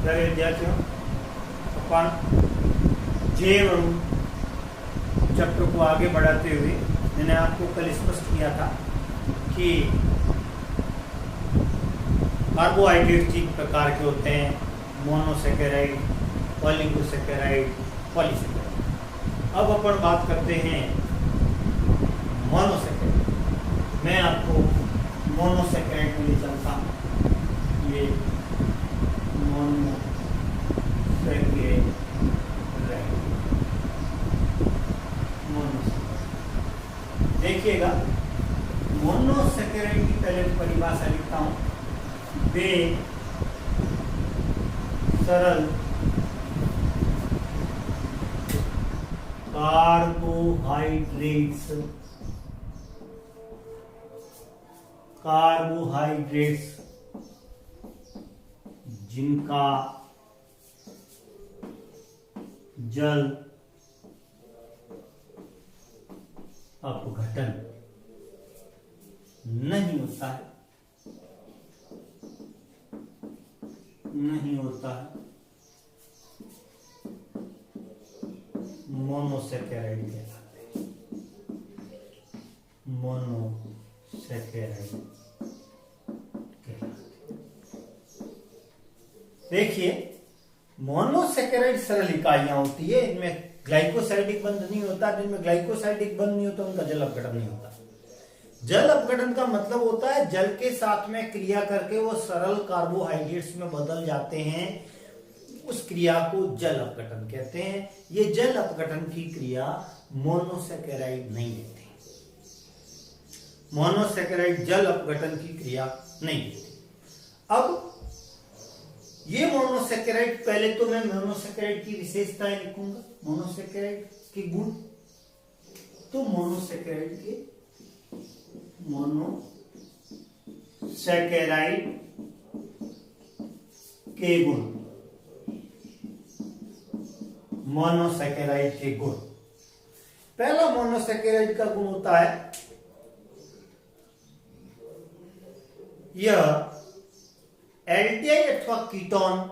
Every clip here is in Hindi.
प्यारे विद्यार्थियों, अपन जैव अणु चैप्टर को आगे बढ़ाते हुए मैंने आपको कल स्पष्ट किया था कि कार्बोहाइड्रेट तीन प्रकार के होते हैं: मोनोसैकेराइड, ऑलिगोसैकेराइड, पॉलीसैकेराइड। अब अपन बात करते हैं मोनोसैकेराइड। मैं आपको मोनोसैकेराइड में ले चलता हूँ। ये मोनोसैकेराइड, देखिएगा, मोनोसैकेराइड की पहले परिभाषा लिखता हूँ। वे सरल कार्बोहाइड्रेट्स जिनका जल अपघटन नहीं होता है, मोनोसैकेराइड कहलाते हैं। मोनोसैकेराइड कहलाते हैं। देखिए, मोनोसैकेराइड सरल इकाइयां होती है। इनमें ग्लाइकोसाइडिक बंध नहीं होता। जिनमें ग्लाइकोसाइडिक बंध नहीं होता उनका जल अपघटन नहीं होता। जल अपघटन का मतलब होता है जल के साथ में क्रिया करके वो सरल कार्बोहाइड्रेट्स में बदल जाते हैं। उस क्रिया को जल अपघटन कहते हैं। ये जल अपघटन की क्रिया मोनोसैकेराइड नहीं होती। मोनोसैकेराइड जल अपघटन की क्रिया नहीं होती। अब ये मोनोसैकेराइड, पहले तो मैं मोनोसैकेराइड की विशेषताएं लिखूंगा, मोनोसैकेराइड के गुण। तो मोनोसैकेराइड के गुण, मोनोसैकेराइड के गुण। पहला मोनोसैकेराइड का गुण होता है यह एल्डिहाइड अथवा कीटोन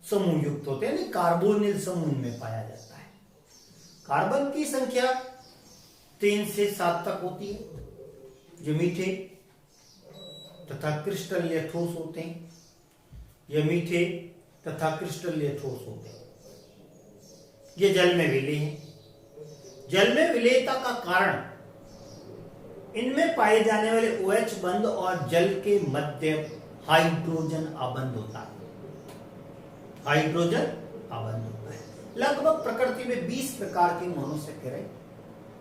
समूह युक्त होते हैं, कार्बोनिल समूह में पाया जाता है। कार्बन की संख्या 3 से 7 तक होती है, जो मीठे तथा क्रिस्टलीय ठोस होते हैं। ये मीठे तथा क्रिस्टलीय ठोस होते हैं। ये जल में विलेय हैं। जल में विलेयता का कारण इनमें पाए जाने वाले OH बंध और जल के मध्य हाइड्रोजन आबंध होता है। हाइड्रोजन आबंध होता है। लगभग प्रकृति में 20 प्रकार के मोनोसैकेराइड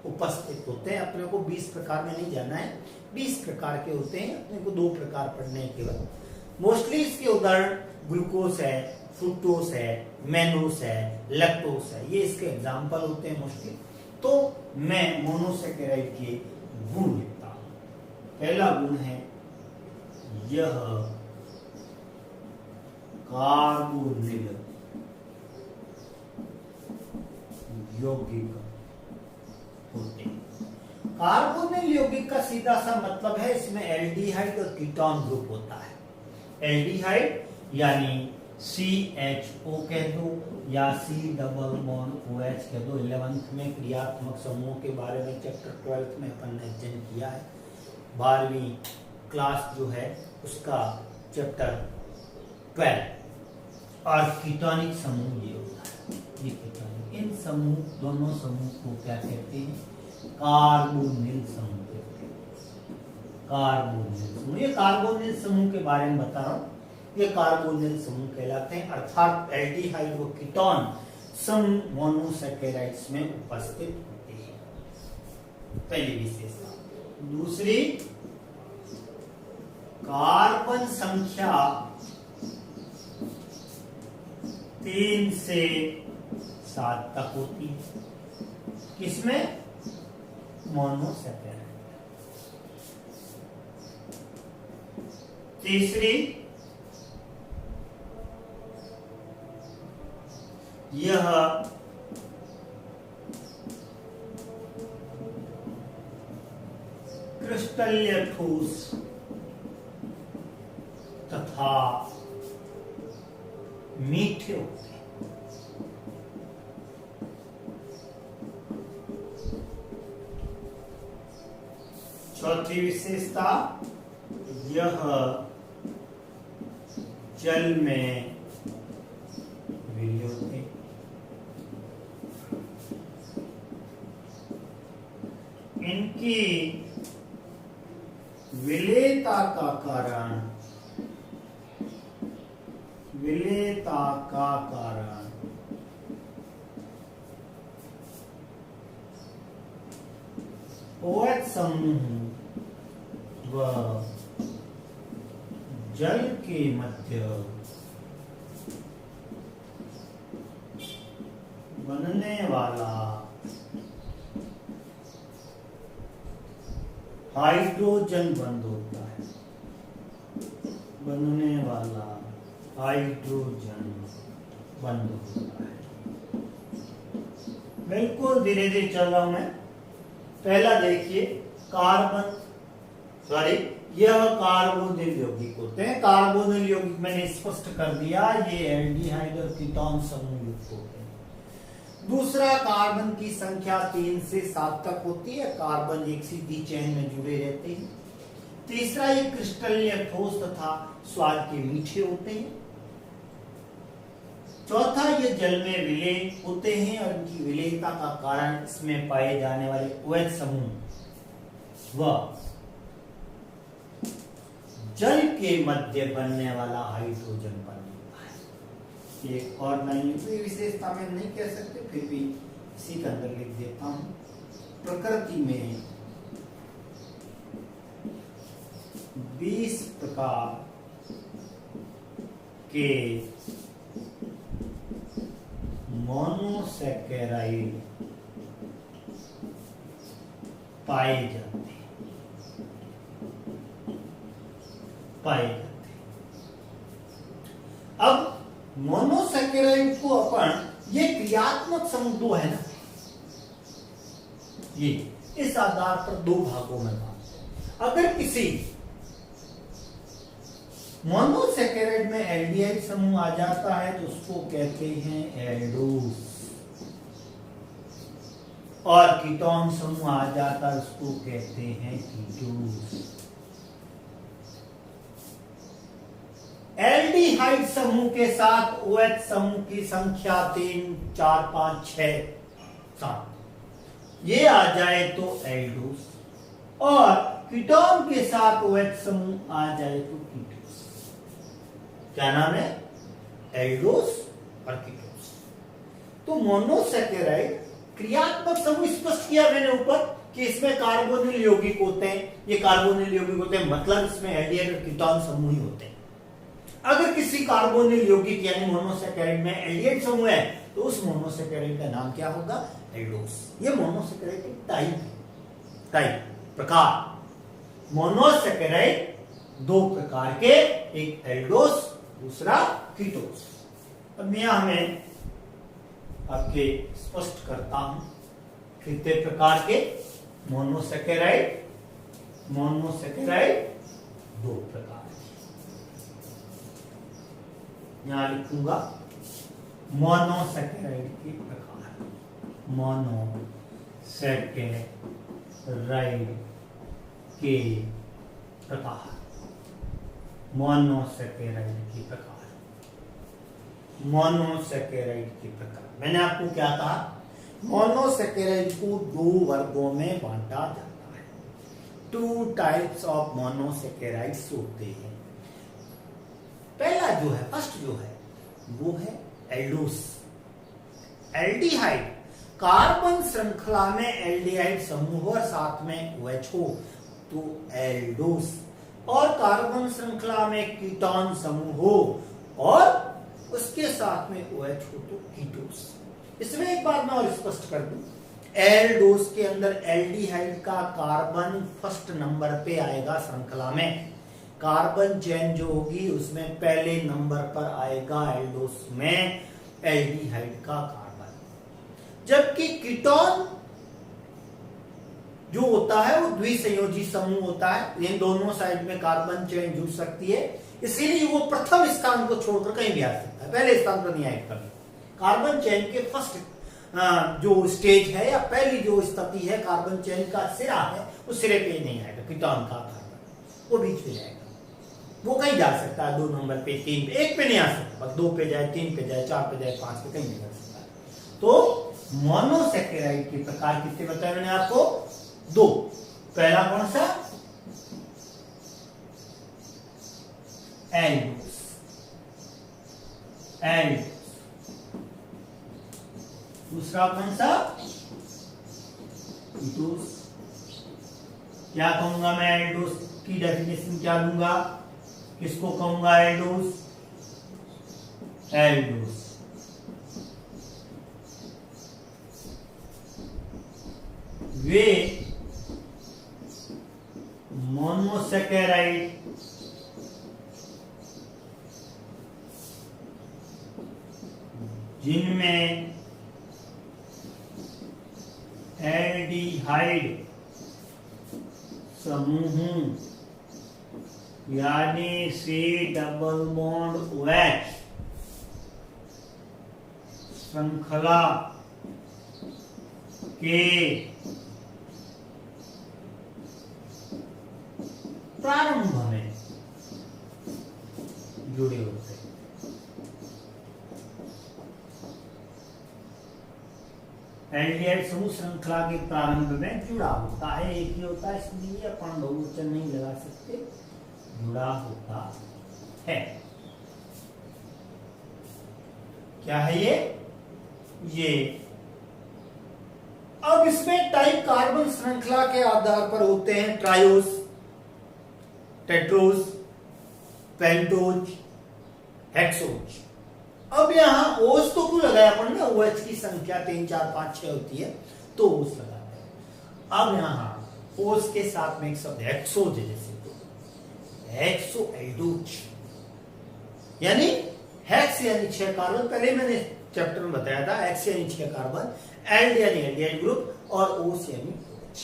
उपस्थित होते हैं। अपने को 20 प्रकार में नहीं जाना है, 20 प्रकार के होते हैं। अपने को 2 प्रकार पढ़ने हैं केवल। मोस्टली इसके उदाहरण ग्लूकोस है, फ्रुक्टोस है, मेनोस है, लैक्टोस है। ये इसके एग्जाम्पल होते हैं मोस्टली। तो मैं मोनोसैकेराइड के गुण लिखता हूं। पहला गुण है यह कार्बोनिल यौगिक होते हैं। कार्बोनिल यौगिक का सीधा सा मतलब है इसमें एल्डिहाइड और कीटोन ग्रुप होता है। एल्डिहाइड यानी CHO कह दो या C डबल बॉन्ड OH कह दो। 11th में क्रियात्मक समूह के बारे में चैप्टर 12 में अपन ने अध्ययन किया है। 12वीं क्लास जो है उसका चैप्टर 12। और कीटोनिक समूह ये होता है। ये कीटोनिक, इन समूह, दोनों समूह को क्या कहते हैं? कार्बोनिल समूह कहते हैं। कार्बोनिल समूह, ये कार्बोनिल समूह के बारे में बता रहा हूं। ये कार्बोनिल समूह कहलाते हैं, अर्थात एल्डिहाइड व कीटोन समूह मोनोसैकेराइड्स में उपस्थित होते हैं। पहली विशेषता। दूसरी, कार्बन संख्या 3 से 7 तक होती है। किसमें? मोनोसैकेराइड। तीसरी, यह क्रिस्टलीय ठोस तथा मीठे होते हैं। चौथी विशेषता, यह जल में विलीन होते हैं। इनकी विलेयता का कारण OH समूह व जल के मध्य बनने वाला हाइड्रोजन बंध होता है। बनने वाला हाइड्रोजन बंध होता है। बिल्कुल धीरे धीरे चल रहा हूं मैं। पहला देखिए, कार्बन यह कार्बोनिल यौगिक होते हैं। कार्बोनिल यौगिक मैंने स्पष्ट कर दिया, ये एल्डिहाइड और कीटोन समूह युक्त होते हैं। दूसरा, कार्बन की संख्या 3 से 7 तक होती है। कार्बन एक सीधी चेन में जुड़े रहते हैं। तीसरा, ये क्रिस्टलीय ठोस तथा स्वाद के मीठे होते हैं। चौथा, ये जल में विलय होते हैं और इनकी विलयता का कारण इसमें पाए जाने वाले OH समूह व जल के मध्य बनने वाला हाइड्रोजन बंध होता है। एक और नहीं, तो ये विशेषता में नहीं कह सकते, फिर भी इसी के अंदर लिख देता हूं। प्रकृति में 20 प्रकार के मोनोसैकेराइड पाए जाते हैं। अब मोनोसैकेराइड को अपन, ये क्रियात्मक समूह दो है ना, ये इस आधार पर दो भागों में बांटते हैं। अगर किसी मोनोसैकेराइड में एल्डिहाइड समूह आ जाता है तो उसको कहते हैं एल्डोस, और कीटोन समूह आ जाता है उसको कहते हैं कीटोस। एल्डिहाइड समूह के साथ OH समूह की संख्या 3, 4, 5, 6, 7 ये आ जाए तो एल्डोस, और कीटोन के साथ OH समूह आ जाए तो कीटोस। क्या नाम है? एल्डोस और कीटोस। तो मोनोसैकेराइड क्रियात्मक समूह स्पष्ट किया मैंने ऊपर कि इसमें कार्बोनिल यौगिक होते हैं। ये कार्बोनिल यौगिक होते हैं, मतलब इसमें एल्डिहाइड और कीटोन समूह ही होते हैं। अगर किसी कार्बोनिल यौगिक यानी मोनोसैकेराइड में एल्डिहाइड समूह है तो उस मोनोसैकेराइड का नाम क्या होगा? एल्डोस। ये मोनोसैकेराइड एक टाइप प्रकार। मोनोसैकेराइड दो प्रकार के, एक एल्डोस दूसरा कीटोस। अब मैं हमें आपके स्पष्ट करता हूं कितने प्रकार के मोनोसैकेराइड दो प्रकार। यहां लिखूंगा मोनोसैकेराइड के प्रकार। मोनोसैकेराइड के प्रकार। मैंने आपको क्या कहा? मोनोसैकेराइड को दो वर्गों में बांटा जाता है। 2 टाइप्स ऑफ मोनोसैकेराइड्स होते हैं। पहला जो है, फर्स्ट जो है, वो है एल्डोस। एल्डिहाइड, कार्बन श्रृंखला में एल्डिहाइड समूह और साथ में OH हो तो एल्डोस, और कार्बन श्रृंखला में कीटोन समूह हो और उसके साथ में OH हो तो कीटोस। इसमें एक बात मैं और स्पष्ट कर दूं, एल्डोस के अंदर एल्डिहाइड का कार्बन फर्स्ट नंबर पे आएगा श्रृंखला में। कार्बन चेन जो होगी उसमें पहले नंबर पर आएगा एल्डोस में एल्डिहाइड का कार्बन, जबकि कीटोन जो होता है वो द्विसंयोजी समूह होता है। इन दोनों साइड में कार्बन चेन जुड़ सकती है, इसीलिए वो प्रथम स्थान को छोड़कर कहीं भी आ सकता है, पहले स्थान पर नहीं आएगा कभी। कार्बन चेन के फर्स्ट जो स्टेज है या पहली जो स्थिति है, कार्बन चेन का सिरा है, उस सिरे पे नहीं आएगा कीटोन का कार्बन, वो बीच में जाएगा। वो कहीं जा सकता है 2 नंबर पे, 3 पे, 1 पे नहीं आ सकता, बस 2 पे जाए, 3 पे जाए, 4 पे जाए, 5 पे कहीं नहीं जा सकता। तो मोनोसेकेराइड के प्रकार कितने बताए मैंने आपको? 2। पहला कौन सा? एल्डोस। दूसरा कौन सा? कीटोस। क्या कहूंगा मैं एल्डोस की डेफिनेशन क्या दूंगा? किसको कहूंगा एल्डोस? वे मोनोसेकेराइड जिनमें एल्डिहाइड समूह यानी C डबल बॉन्ड OH श्रृंखला के प्रारंभ में जुड़े होते हैं। एल्डिहाइड समूह श्रृंखला के प्रारंभ में जुड़ा होता है, एक ही होता है, इसलिए अपन बहुवचन नहीं लगा सकते, जुड़ा होता है। क्या है ये? अब इसमें टाइप कार्बन श्रृंखला के आधार पर होते हैं ट्रायोस, टेट्रोस, पेंटोज, हेक्सोज। अब यहां ओस तो क्यों लगाया अपन ने? OH की संख्या 3, 4, 5, 6 होती है तो ओस लगाते हैं। अब यहां ओस के साथ में एक शब्द हेक्सोज है, जैसे तो हेक्सो एल्डोज यानी हेक्स यानी 6 कार्बन, पहले मैंने चैप्टर में बताया था। एक्स यानी 6 कार्बन, एल्ड यानी एल्डिहाइड ग्रुप और ओस यानी OH।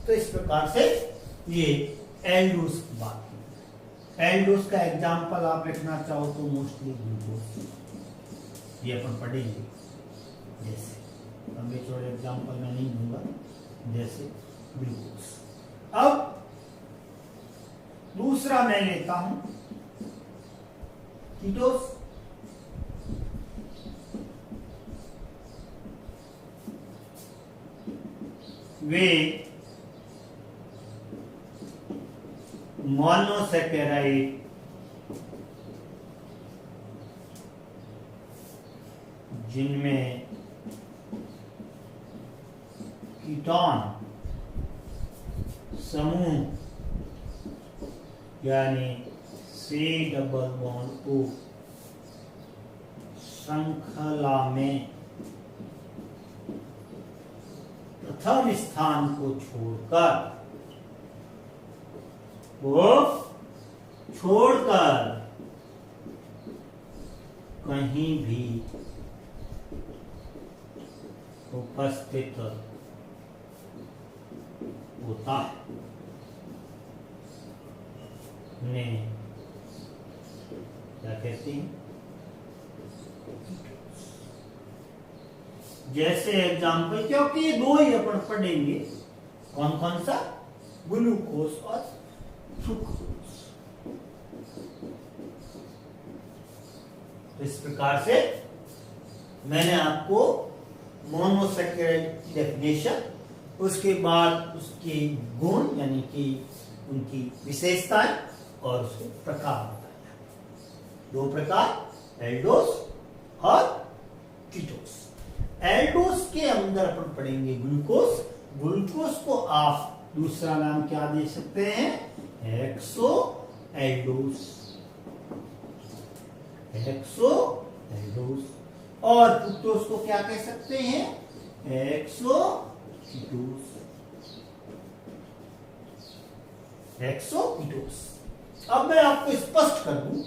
तो इस प्रकार से ये एल्डोस की बात है। एल्डोस का एग्जाम्पल आप लिखना चाहो तो मोस्टली ग्लूकोज, ये अपन पढ़ेंगे। जैसे लंबे चौड़े एग्जाम्पल मैं नहीं दूंगा, जैसे ग्लूकोज। अब दूसरा मैं लेता हूं कीटोस। वे मोनोसेकेराइड जिनमें कीटोन समूह यानी C डबल बॉन्ड O श्रृंखला में प्रथम स्थान को छोड़कर कहीं भी उपस्थित होता है ने क्या कहते हैं? जैसे एग्जाम्पल, क्योंकि ये 2 ही अपन पढ़ेंगे, कौन कौन सा? ग्लूकोज और फ्रुक्टोज। इस प्रकार से मैंने आपको मोनोसेकेराइड की डेफिनेशन, उसके बाद उसके गुण यानी कि उनकी विशेषताएं और उसके प्रकार बताया। 2 प्रकार, एल्डोस और कीटोस। एल्डोस के अंदर अपन पढ़ेंगे ग्लूकोज। ग्लूकोज को आप दूसरा नाम क्या दे सकते हैं? हेक्सो एल्डोस। और फ्रुक्टोज को क्या कह सकते हैं? हेक्सोकीटोस। अब मैं आपको स्पष्ट कर दूं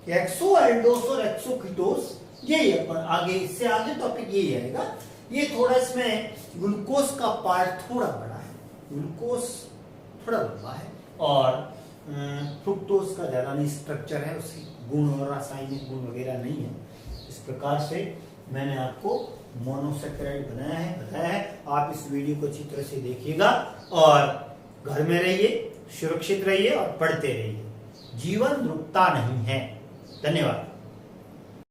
कि एक्सो एल्डोस और एक्सोकीटोस ये अपन आगे, इससे आगे टॉपिक यही आएगा। ये थोड़ा इसमें ग्लूकोज का पार्ट थोड़ा बड़ा है, ग्लूकोज थोड़ा लंबा है और फ्रुक्टोज का ज्यादा नहीं स्ट्रक्चर है, उसकी गुण और रासायनिक गुण वगैरह नहीं है। इस प्रकार से मैंने आपको मोनोसैकेराइड बताया है। आप इस वीडियो को अच्छी तरह से देखिएगा और घर में रहिए, सुरक्षित रहिए और पढ़ते रहिए। जीवन रुकता नहीं है। धन्यवाद।